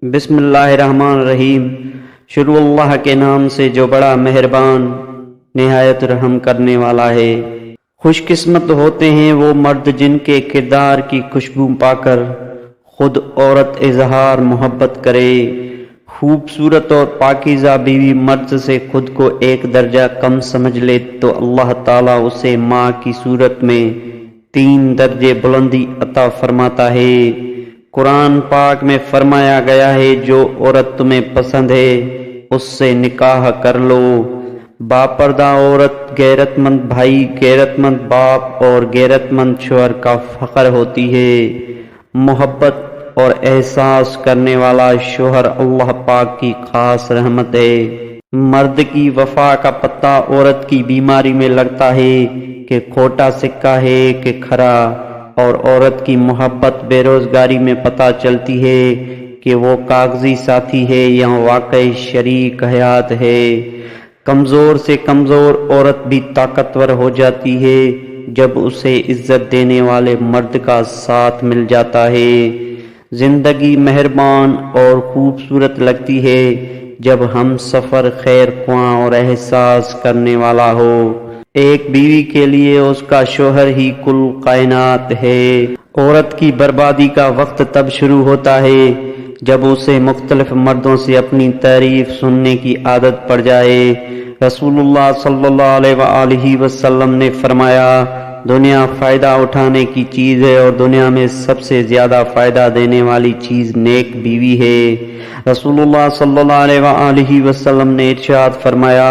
بسم اللہ الرحمن الرحیم۔ شروع اللہ کے نام سے جو بڑا مہربان نہایت رحم کرنے والا ہے۔ خوش قسمت ہوتے ہیں وہ مرد جن کے کردار کی خوشبو پا کر خود عورت اظہار محبت کرے۔ خوبصورت اور پاکیزہ بیوی مرد سے خود کو ایک درجہ کم سمجھ لے تو اللہ تعالیٰ اسے ماں کی صورت میں 3 درجے بلندی عطا فرماتا ہے۔ قرآن پاک میں فرمایا گیا ہے جو عورت تمہیں پسند ہے اس سے نکاح کر لو۔ باپردہ عورت غیرت مند بھائی، غیرت مند باپ اور غیرت مند شوہر کا فخر ہوتی ہے۔ محبت اور احساس کرنے والا شوہر اللہ پاک کی خاص رحمت ہے۔ مرد کی وفا کا پتہ عورت کی بیماری میں لگتا ہے کہ کھوٹا سکہ ہے کہ کھرا، اور عورت کی محبت بے روزگاری میں پتہ چلتی ہے کہ وہ کاغذی ساتھی ہے یا واقعی شریک حیات ہے۔ کمزور سے کمزور عورت بھی طاقتور ہو جاتی ہے جب اسے عزت دینے والے مرد کا ساتھ مل جاتا ہے۔ زندگی مہربان اور خوبصورت لگتی ہے جب ہم سفر خیر خواہ اور احساس کرنے والا ہو۔ ایک بیوی کے لیے اس کا شوہر ہی کل کائنات ہے۔ عورت کی بربادی کا وقت تب شروع ہوتا ہے جب اسے مختلف مردوں سے اپنی تعریف سننے کی عادت پڑ جائے۔ رسول اللہ صلی اللہ علیہ وآلہ وسلم نے فرمایا، دنیا فائدہ اٹھانے کی چیز ہے اور دنیا میں سب سے زیادہ فائدہ دینے والی چیز نیک بیوی ہے۔ رسول اللہ صلی اللہ علیہ وآلہ وسلم نے ارشاد فرمایا،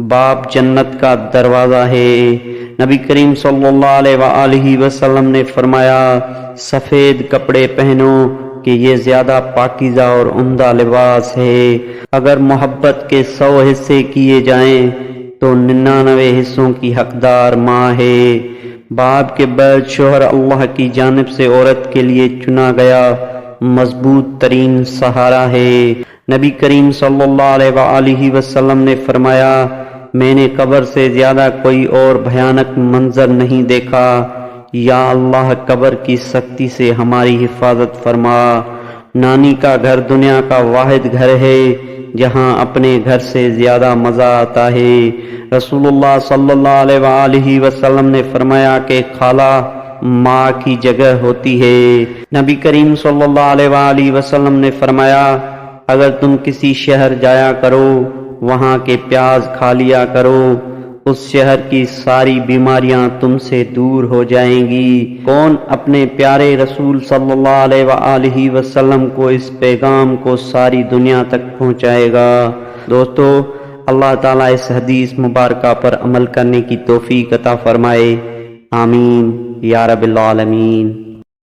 باپ جنت کا دروازہ ہے۔ نبی کریم صلی اللہ علیہ وآلہ وسلم نے فرمایا، سفید کپڑے پہنو کہ یہ زیادہ پاکیزہ اور عمدہ لباس ہے۔ اگر محبت کے 100 حصے کیے جائیں تو 99 حصوں کی حقدار ماں ہے۔ باپ کے بعد شوہر اللہ کی جانب سے عورت کے لیے چنا گیا مضبوط ترین سہارا ہے۔ نبی کریم صلی اللہ علیہ وآلہ وسلم نے فرمایا، میں نے قبر سے زیادہ کوئی اور بھیانک منظر نہیں دیکھا۔ یا اللہ قبر کی سختی سے ہماری حفاظت فرما۔ نانی کا گھر دنیا کا واحد گھر ہے جہاں اپنے گھر سے زیادہ مزہ آتا ہے۔ رسول اللہ صلی اللہ علیہ وآلہ وسلم نے فرمایا کہ خالہ ماں کی جگہ ہوتی ہے۔ نبی کریم صلی اللہ علیہ وآلہ وسلم نے فرمایا، اگر تم کسی شہر جایا کرو وہاں کے پیاز کھا لیا کرو، اس شہر کی ساری بیماریاں تم سے دور ہو جائیں گی۔ کون اپنے پیارے رسول صلی اللہ علیہ وآلہ وسلم کو اس پیغام کو ساری دنیا تک پہنچائے گا؟ دوستو، اللہ تعالیٰ اس حدیث مبارکہ پر عمل کرنے کی توفیق عطا فرمائے۔ آمین یا رب العالمین۔